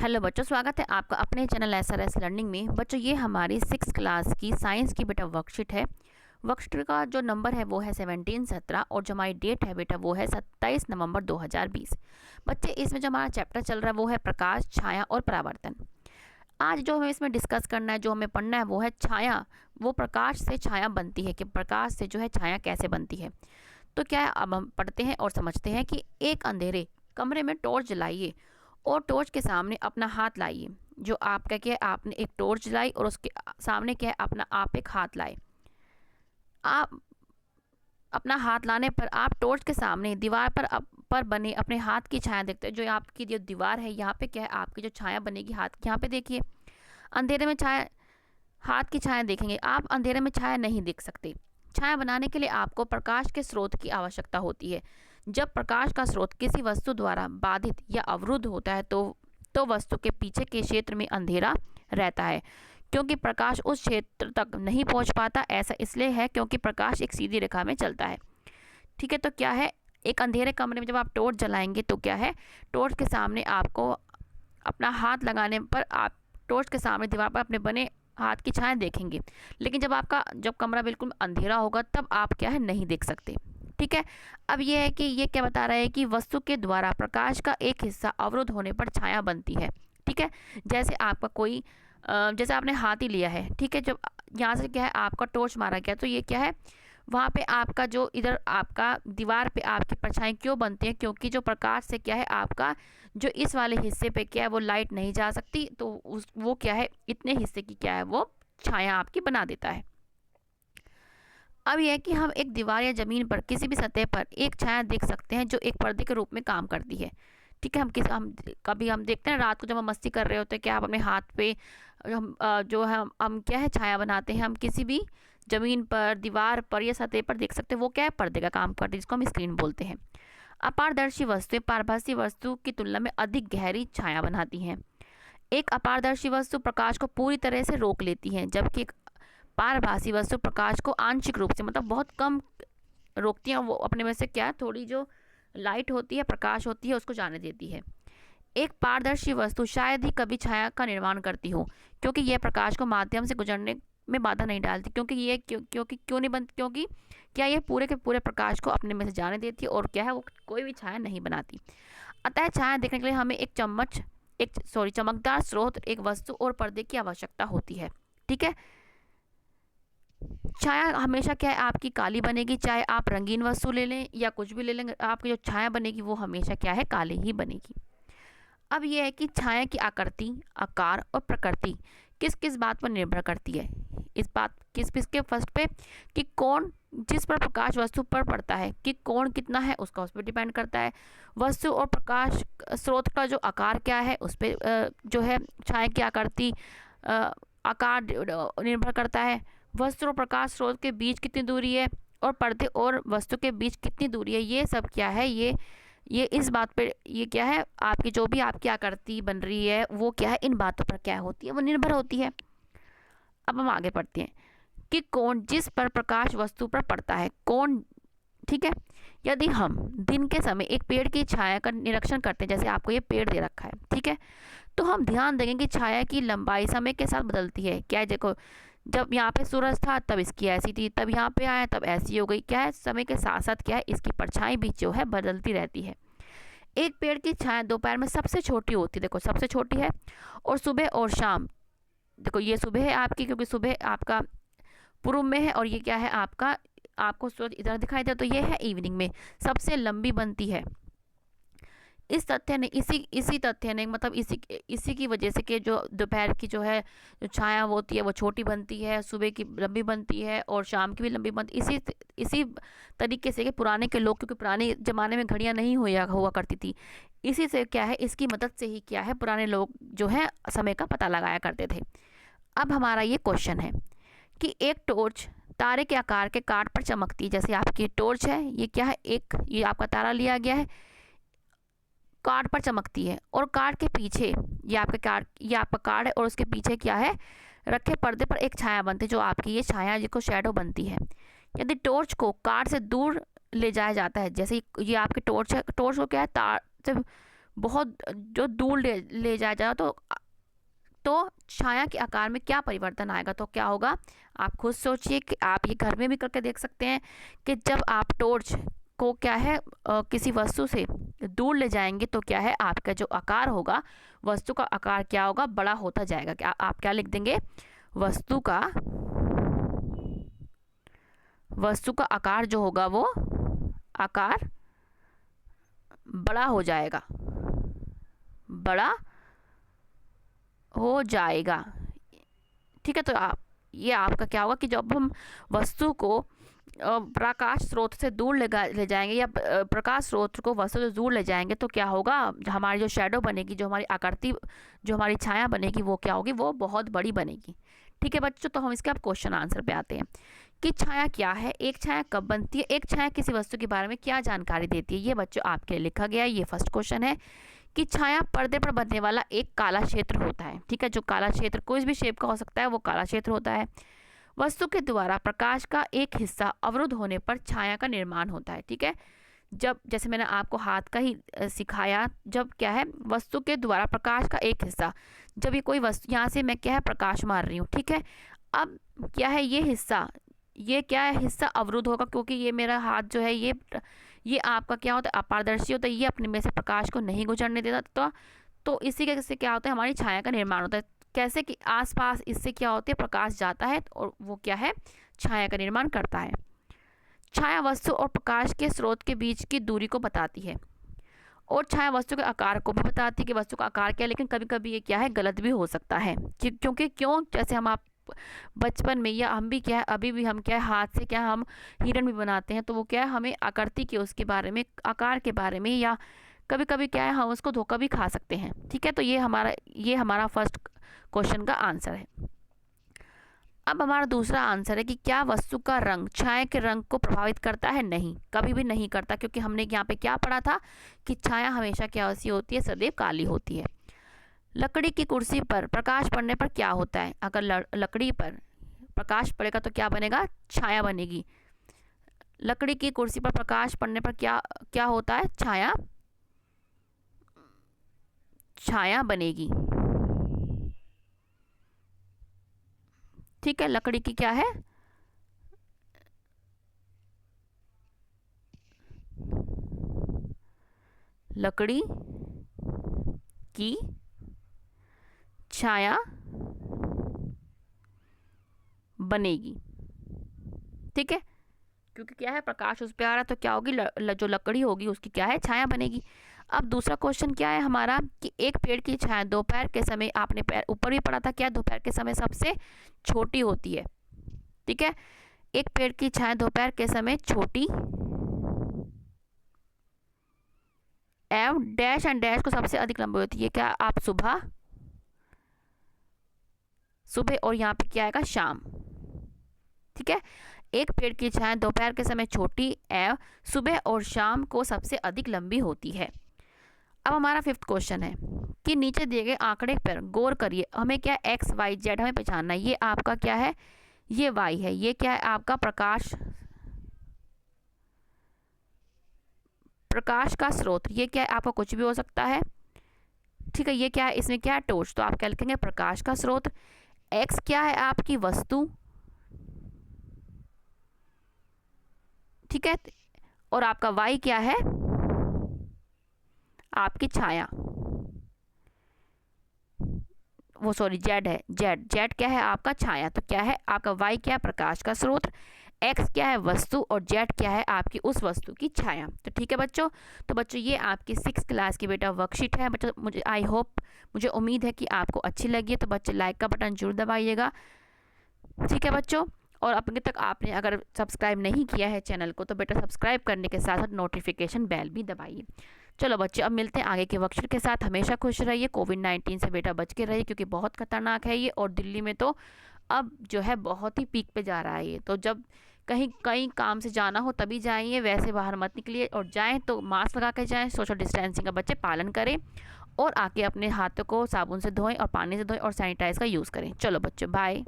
Hello बच्चों, स्वागत है आपका अपने चैनल SRS लर्निंग में। बच्चों, ये हमारी 6th क्लास की साइंस की बेटा वर्कशीट है। वर्कशीट का जो नंबर है वो है 17-17 और जो हमारी डेट है बेटा वो है 27 नवंबर 2020। बच्चे, इसमें जो हमारा चैप्टर चल रहा है वो है प्रकाश, छाया और परावर्तन। आज जो हमें इसमें डिस्कस करना है, जो हमें पढ़ना है वो है छाया। वो प्रकाश से छाया बनती है कि प्रकाश से जो है छाया कैसे बनती है। तो क्या है, अब हम पढ़ते हैं और समझते हैं कि एक अंधेरे कमरे में टॉर्च जलाइए और टॉर्च के सामने अपना हाथ लाइए। जो आपका क्या है, आपने एक टॉर्च जलाई और उसके सामने क्या है, अपना आप एक हाथ लाए। आप अपना हाथ लाने पर आप टॉर्च के सामने दीवार पर बने अपने हाथ की छाया देखते हैं। जो आपकी जो दीवार है, यहाँ पे क्या है, आपकी जो छाया बनेगी हाथ की, यहाँ पे देखिए अंधेरे में छाया, हाथ की छाया देखेंगे। आप अंधेरे में छाया नहीं देख सकते। छाया बनाने के लिए आपको प्रकाश के स्रोत की आवश्यकता होती है। जब प्रकाश का स्रोत किसी वस्तु द्वारा बाधित या अवरुद्ध होता है तो वस्तु के पीछे के क्षेत्र में अंधेरा रहता है, क्योंकि प्रकाश उस क्षेत्र तक नहीं पहुंच पाता। ऐसा इसलिए है क्योंकि प्रकाश एक सीधी रेखा में चलता है। ठीक है, तो क्या है, एक अंधेरे कमरे में जब आप टॉर्च जलाएंगे तो क्या है, टॉर्च के सामने आपको अपना हाथ लगाने पर आप टॉर्च के सामने दीवार पर अपने बने हाथ की छाया देखेंगे। लेकिन जब कमरा बिल्कुल अंधेरा होगा तब आप क्या है, नहीं देख सकते। ठीक है, अब ये है कि ये क्या बता रहा है कि वस्तु के द्वारा प्रकाश का एक हिस्सा अवरुद्ध होने पर छाया बनती है। ठीक है, जैसे आपका कोई जैसे आपने हाथ ही लिया है, ठीक है, जब यहाँ से क्या है आपका टॉर्च मारा गया तो ये क्या है, वहाँ पे आपका जो इधर आपका दीवार पे आपकी परछाई क्यों बनती है, क्योंकि जो प्रकाश से क्या है आपका जो इस वाले हिस्से पे क्या है वो लाइट नहीं जा सकती, तो वो क्या है, इतने हिस्से की क्या है वो छाया आपकी बना देता है। अब यह है कि हम एक दीवार या जमीन पर किसी भी सतह पर एक छाया देख सकते हैं जो एक पर्दे के रूप में काम करती है। ठीक है, हम कभी हम देखते हैं रात को जब हम मस्ती कर रहे होते हैं, क्या आप अपने हाथ पे जो है हम क्या है छाया बनाते हैं। हम किसी भी जमीन पर, दीवार पर या सतह पर देख सकते हैं, वो क्या है, पर्दे का काम करती है, जिसको हम स्क्रीन बोलते हैं। अपारदर्शी वस्तुएं पारभासी वस्तु की तुलना में अधिक गहरी छाया बनाती हैं। एक अपारदर्शी वस्तु प्रकाश को पूरी तरह से रोक लेती है, जबकि एक पारभासी वस्तु प्रकाश को आंशिक रूप से, मतलब बहुत कम रोकती है। वो अपने में से क्या, थोड़ी जो लाइट होती है, प्रकाश होती है, उसको जाने देती है। एक पारदर्शी वस्तु शायद ही कभी छाया का निर्माण करती हो, क्योंकि यह प्रकाश को माध्यम से गुजरने में बाधा नहीं डालती। क्यों नहीं बनती, क्योंकि क्या ये पूरे के पूरे प्रकाश को अपने में से जाने देती है और क्या है, वो कोई भी छाया नहीं बनाती। अतः छाया देखने के लिए हमें एक चमकदार स्रोत, एक वस्तु और पर्दे की आवश्यकता होती है। ठीक है, छाया हमेशा क्या है आपकी काली बनेगी, चाहे आप रंगीन वस्तु ले लें या कुछ भी ले लेंगे, आपकी जो छाया बनेगी वो हमेशा क्या है, काली ही बनेगी। अब यह है कि छाया की आकृति, आकार और प्रकृति किस किस बात पर निर्भर करती है। इस बात किसके फर्स्ट पे कि कोण जिस पर प्रकाश वस्तु पर पड़ता है, कि कोण कितना है उसका उस पर डिपेंड करता है। वस्तु और प्रकाश स्रोत का जो आकार क्या है उस पर जो है छाया की आकृति, आकार निर्भर करता है। वस्तु और प्रकाश स्रोत के बीच कितनी दूरी है और पर्दे और वस्तु के बीच कितनी दूरी है, ये सब क्या है, ये इस बात पे, ये क्या है, आपकी जो भी आपकी आकृति बन रही है वो क्या है, इन बातों पर क्या होती है, वो निर्भर होती है। अब हम आगे पढ़ते हैं कि कोण जिस पर प्रकाश वस्तु पर पड़ता है, कोण। ठीक है, यदि हम दिन के समय एक पेड़ की छाया का निरीक्षण करते हैं, जैसे आपको ये पेड़ दे रखा है, ठीक है, तो हम ध्यान देंगे कि छाया की लंबाई समय के साथ बदलती है। क्या है, देखो, जब यहाँ पे सूरज था तब इसकी ऐसी थी, तब यहाँ पे आया तब ऐसी हो गई। क्या है, समय के साथ साथ क्या है, इसकी परछाई भी जो है बदलती रहती है। एक पेड़ की छाया दोपहर में सबसे छोटी होती है, देखो सबसे छोटी है, और सुबह और शाम, देखो ये सुबह है आपकी, क्योंकि सुबह आपका पूर्व में है और ये क्या है आपको सूरज इधर दिखाई दे, तो ये है इवनिंग में सबसे लंबी बनती है। इसी तथ्य ने मतलब इसी की वजह से कि जो दोपहर की जो है जो छाया होती है वो छोटी बनती है, सुबह की लंबी बनती है और शाम की भी लंबी बनती है। इसी तरीके से कि पुराने के लोग, क्योंकि पुराने ज़माने में घड़ियाँ नहीं हुआ करती थी, इसी से क्या है, इसकी मदद से ही क्या है पुराने लोग जो है समय का पता लगाया करते थे। अब हमारा ये क्वेश्चन है कि एक टॉर्च तारे के आकार के कार्ड पर चमकती है। जैसे आपकी टॉर्च है, ये क्या है, ये आपका तारा लिया गया है, कार्ड पर चमकती है, और कार्ड के पीछे ये आपका कार्ड है और उसके पीछे क्या है, रखे पर्दे पर एक छाया बनती है, जो आपकी ये छाया जिसको शैडो बनती है। यदि टॉर्च को कार्ड से दूर ले जाया जाता है, जैसे ये आपकी टॉर्च है, टॉर्च को क्या है तार से बहुत जो दूर ले जाया जाए तो छाया के आकार में क्या परिवर्तन आएगा, तो क्या होगा, आप खुद सोचिए कि आप ये घर में भी करके देख सकते हैं कि जब आप टॉर्च को क्या है किसी वस्तु से दूर ले जाएंगे तो क्या है, आपका जो आकार होगा, वस्तु का आकार क्या होगा, बड़ा होता जाएगा। क्या आप क्या लिख देंगे, वस्तु का आकार जो होगा वो आकार बड़ा हो जाएगा, बड़ा हो जाएगा। ठीक है, तो ये आपका क्या होगा कि जब हम वस्तु को प्रकाश स्रोत से दूर ले जाएंगे या प्रकाश स्रोत को वस्तु से दूर ले जाएंगे तो क्या होगा, हमारी जो शेडो बनेगी, जो हमारी आकृति, जो हमारी छाया बनेगी, वो क्या होगी, वो बहुत बड़ी बनेगी। ठीक है बच्चों, तो हम इसके अब क्वेश्चन आंसर पे आते हैं कि छाया क्या है, एक छाया कब बनती है, एक छाया किसी वस्तु के बारे में क्या जानकारी देती है। ये बच्चों आपके लिए लिखा गया है। ये फर्स्ट क्वेश्चन है कि छाया पर्दे पर बनने वाला एक काला क्षेत्र होता है। ठीक है, जो काला क्षेत्र कोई भी शेप का हो सकता है, वो काला क्षेत्र होता है। वस्तु के द्वारा प्रकाश का एक हिस्सा अवरुद्ध होने पर छाया का निर्माण होता है। ठीक है, जब जैसे मैंने आपको हाथ का ही सिखाया, जब क्या है, वस्तु के द्वारा प्रकाश का एक हिस्सा, जब ये कोई वस्तु, यहाँ से मैं क्या है प्रकाश मार रही हूँ, ठीक है, अब क्या है ये हिस्सा, ये क्या है हिस्सा अवरुद्ध होगा, क्योंकि ये मेरा हाथ जो है ये आपका क्या होता है, अपारदर्शी होता है, ये अपने में से प्रकाश को नहीं गुजरने देता। तो इसी के से क्या होता है, हमारी छाया का निर्माण होता है। कैसे कि आसपास इससे क्या होती है, प्रकाश जाता है और वो क्या है, छाया का निर्माण करता है। छाया वस्तु और प्रकाश के स्रोत के बीच की दूरी को बताती है और छाया वस्तु के आकार को भी बताती है कि वस्तु का आकार क्या है। लेकिन कभी कभी ये क्या है, गलत भी हो सकता है, क्योंकि जैसे हम आप बचपन में या हम भी क्या है, अभी भी हम क्या है, हाथ से क्या हम हिरण भी बनाते हैं, तो वो क्या है, हमें आकृति के उसके बारे में, आकार के बारे में, या कभी कभी क्या है हम उसको धोखा भी खा सकते हैं। ठीक है, तो ये हमारा फर्स्ट क्वेश्चन का आंसर है। अब हमारा दूसरा आंसर है कि क्या वस्तु का रंग छाया के रंग को प्रभावित करता है। नहीं, कभी भी नहीं करता, क्योंकि हमने यहाँ पे क्या पढ़ा था कि छाया हमेशा क्या सी होती है, सदैव काली होती है। लकड़ी की कुर्सी पर प्रकाश पड़ने पर क्या होता है, अगर लकड़ी पर प्रकाश पड़ेगा तो क्या बनेगा, छाया बनेगी। लकड़ी की कुर्सी पर प्रकाश पड़ने पर क्या होता है, छाया बनेगी। ठीक है, लकड़ी की क्या है, लकड़ी की छाया बनेगी। ठीक है, क्योंकि क्या है, प्रकाश उस पर आ रहा है, तो क्या होगी, जो लकड़ी होगी उसकी क्या है, छाया बनेगी। अब दूसरा क्वेश्चन क्या है हमारा कि एक पेड़ की छाया दोपहर के समय, आपने ऊपर भी पढ़ा था, क्या दोपहर के समय सबसे छोटी होती है। ठीक है, एक पेड़ की छाया दोपहर के समय छोटी एवं डैश एंड डैश को सबसे अधिक लंबी होती है। क्या आप सुबह और यहाँ पे क्या आएगा, शाम। ठीक है, एक पेड़ की छाया दोपहर के समय छोटी एवं सुबह और शाम को सबसे अधिक लंबी होती है। अब हमारा फिफ्थ क्वेश्चन है कि नीचे दिए गए आंकड़े पर गौर करिए, हमें क्या एक्स वाई जेड हमें पहचानना है। ये आपका क्या है, ये वाई है, ये क्या है आपका प्रकाश का स्रोत, ये क्या है आपका कुछ भी हो सकता है। ठीक है, ये क्या है, इसमें क्या है, टॉर्च, तो आप क्या लिखेंगे, प्रकाश का स्रोत। एक्स क्या है, आपकी वस्तु। ठीक है, और आपका वाई क्या है, आपकी छाया, वो सॉरी जेड है, जेड क्या है आपका छाया, तो क्या है आपका वाई क्या है, प्रकाश का स्रोत, एक्स क्या है वस्तु, और जेड क्या है आपकी उस वस्तु की छाया। तो ठीक है बच्चों, तो बच्चों ये आपकी 6th क्लास की बेटा वर्कशीट है बच्चों। मुझे उम्मीद है कि आपको अच्छी लगी है, तो बच्चे लाइक का बटन जरूर दबाइएगा। ठीक है बच्चों, और अभी तक आपने अगर सब्सक्राइब नहीं किया है चैनल को, तो बेटा सब्सक्राइब करने के साथ साथ नोटिफिकेशन बेल भी दबाइए। चलो बच्चे, अब मिलते हैं आगे के वर्कशीट के साथ। हमेशा खुश रहिए, कोविड-19 से बेटा बच के रहिए, क्योंकि बहुत खतरनाक है ये, और दिल्ली में तो अब जो है बहुत ही पीक पे जा रहा है ये। तो जब कहीं काम से जाना हो तभी जाइए, वैसे बाहर मत निकलिए, और जाएं तो मास्क लगा के जाएं, सोशल डिस्टेंसिंग का बच्चे पालन करें, और आके अपने हाथों को साबुन से धोएं और पानी से धोएं और सैनिटाइज का यूज़ करें। चलो बच्चों, बाय।